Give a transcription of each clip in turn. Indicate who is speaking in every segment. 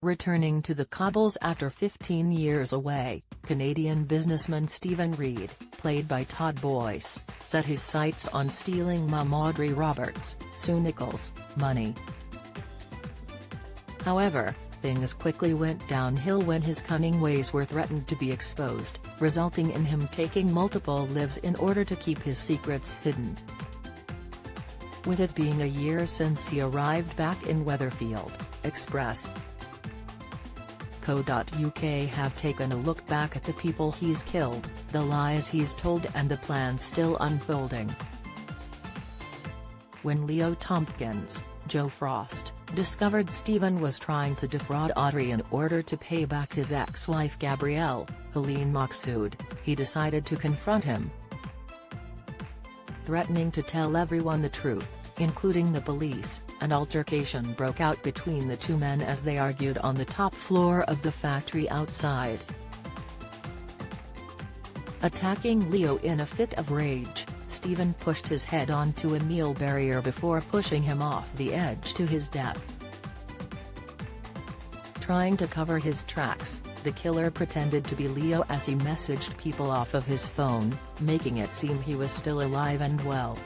Speaker 1: Returning to the cobbles after 15 years away, Canadian businessman Stephen Reed, played by Todd Boyce, set his sights on stealing mum Audrey Roberts, Sue Nichols' money. However, things quickly went downhill when his cunning ways were threatened to be exposed, resulting in him taking multiple lives in order to keep his secrets hidden. With it being a year since he arrived back in Weatherfield, Express. Co.uk have taken a look back at the people he's killed, the lies he's told and the plans still unfolding. When Leo Tompkins, Joe Frost, discovered Stephen was trying to defraud Audrey in order to pay back his ex-wife Gabrielle, Helene Maqsood, he decided to confront him. Threatening to tell everyone the truth, including the police, an altercation broke out between the two men as they argued on the top floor of the factory outside. Attacking Leo in a fit of rage, Stephen pushed his head onto a meal barrier before pushing him off the edge to his death. Trying to cover his tracks, the killer pretended to be Leo as he messaged people off of his phone, making it seem he was still alive and well.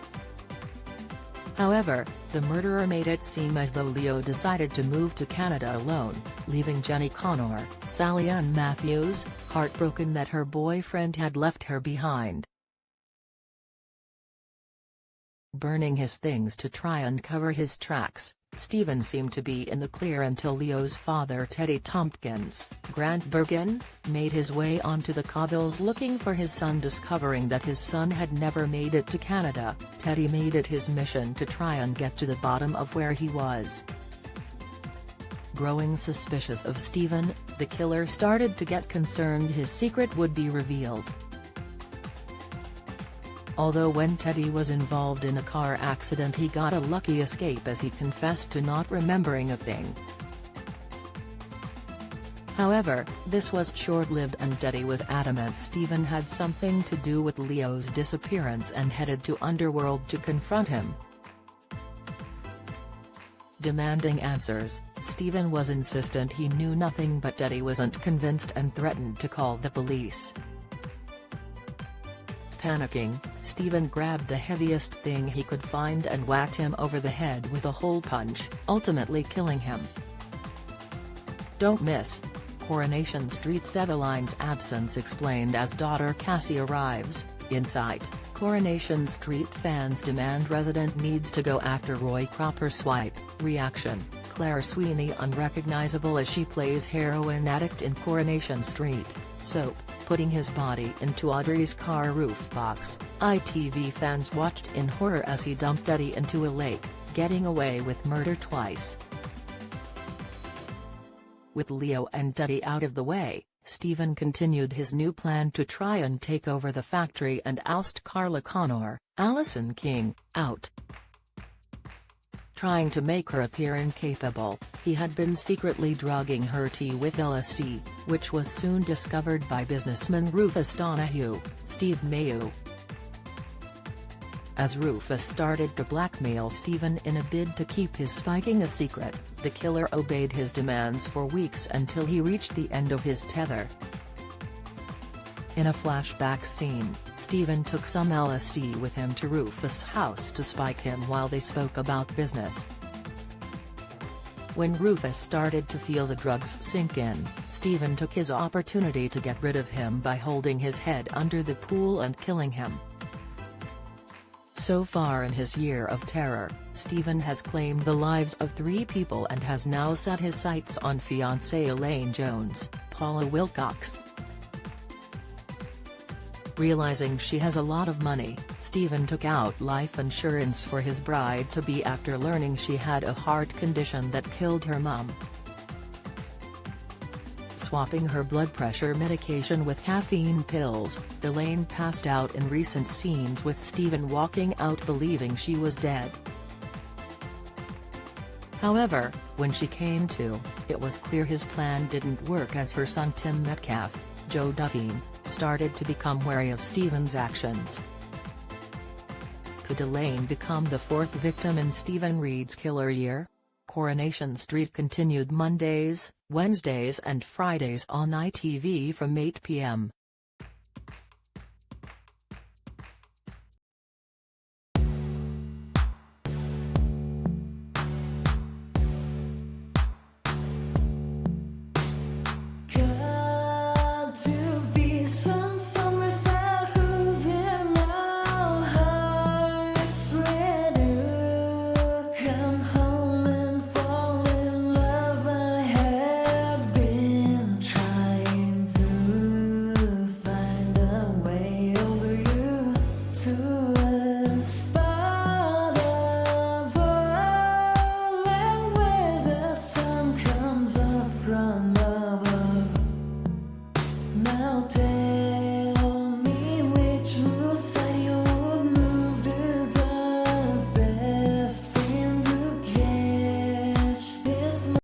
Speaker 1: However, the murderer made it seem as though Leo decided to move to Canada alone, leaving Jenny Connor, Sally Ann Matthews, heartbroken that her boyfriend had left her behind. Burning his things to try and cover his tracks, Stephen seemed to be in the clear until Leo's father Teddy Tompkins, Grant Bergen, made his way onto the cobbles looking for his son. Discovering that his son had never made it to Canada, Teddy made it his mission to try and get to the bottom of where he was. Growing suspicious of Stephen, the killer started to get concerned his secret would be revealed. Although when Teddy was involved in a car accident he got a lucky escape as he confessed to not remembering a thing. However, this was short-lived and Teddy was adamant Stephen had something to do with Leo's disappearance and headed to Underworld to confront him. Demanding answers, Stephen was insistent he knew nothing, but Teddy wasn't convinced and threatened to call the police. Panicking, Stephen grabbed the heaviest thing he could find and whacked him over the head with a hole punch, ultimately killing him. Don't miss Coronation Street's Eveline's absence explained as daughter Cassie arrives. Insight: Coronation Street fans demand resident needs to go after Roy Cropper swipe. Reaction: Claire Sweeney unrecognizable as she plays heroin addict in Coronation Street. Soap: putting his body into Audrey's car roof box. ITV fans watched in horror as he dumped Eddie into a lake, getting away with murder twice. With Leo and Teddy out of the way, Stephen continued his new plan to try and take over the factory and oust Carla Connor, Alison King, out. Trying to make her appear incapable, he had been secretly drugging her tea with LSD, which was soon discovered by businessman Rufus Donahue, Steve Mayu. As Rufus started to blackmail Stephen in a bid to keep his spiking a secret, the killer obeyed his demands for weeks until he reached the end of his tether. In a flashback scene, Stephen took some LSD with him to Rufus' house to spike him while they spoke about business. When Rufus started to feel the drugs sink in, Stephen took his opportunity to get rid of him by holding his head under the pool and killing him. So far in his year of terror, Stephen has claimed the lives of 3 people and has now set his sights on fiancée Elaine Jones, Paula Wilcox. Realizing she has a lot of money, Stephen took out life insurance for his bride-to-be after learning she had a heart condition that killed her mum. Swapping her blood pressure medication with caffeine pills, Elaine passed out in recent scenes with Stephen walking out believing she was dead. However, when she came to, it was clear his plan didn't work as her son Tim Metcalf, Joe Dutton, started to become wary of Stephen's actions. Could Elaine become the 4th victim in Stephen Reed's killer year? Coronation Street continued Mondays, Wednesdays and Fridays on ITV from 8 p.m.